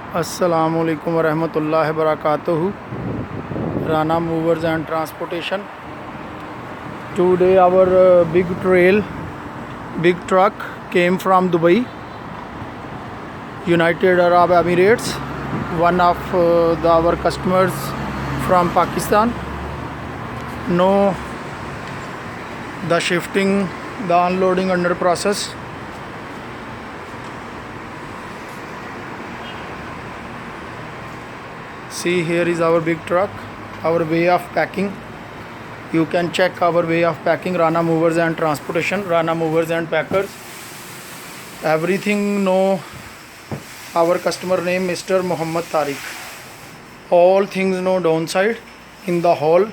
Assalamualaikum warahmatullahi wabarakatuh. Rana movers and transportation. Today our big truck came from Dubai, United Arab Emirates. One of our customers from Pakistan. No, the shifting, the unloading under process. See, here is our big truck, our way of packing. You can check our way of packing. Rana movers and transportation, Rana movers and packers. Everything know our customer name, Mr. Muhammad Tariq. All things know downside in the hall,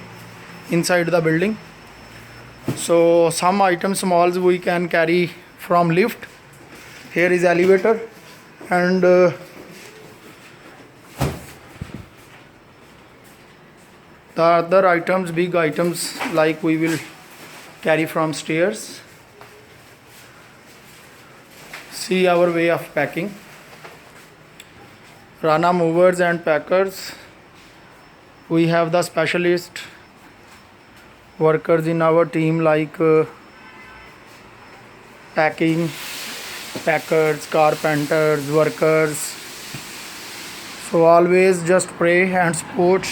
inside the building. So some items smalls we can carry from lift. Here is elevator, and the other items, big items, like we will carry from stairs. See our way of packing. Rana movers and packers. We have the specialist workers in our team, like packing, packers, carpenters, workers. So always just pray and support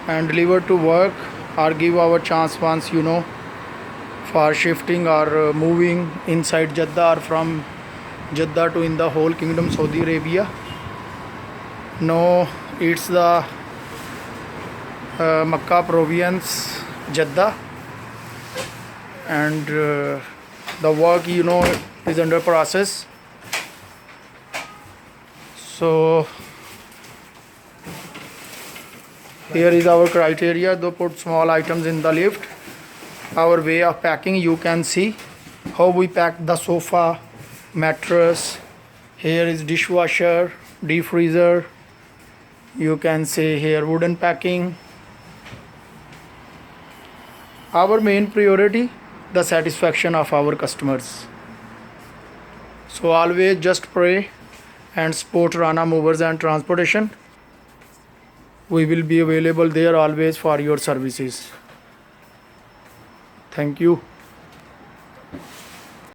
and deliver to work, or give our chance once, for shifting or moving inside Jeddah or from Jeddah to in the whole kingdom Saudi Arabia. No, it's the Makkah province, Jeddah, and the work is under process. So here is our criteria. Though put small items in the lift. Our way of packing, you can see how we pack the sofa, mattress. Here is dishwasher, deep freezer. You can say here wooden packing. Our main priority, the satisfaction of our customers. So always just pray and support Rana movers and transportation. We will be available there always for your services. Thank you.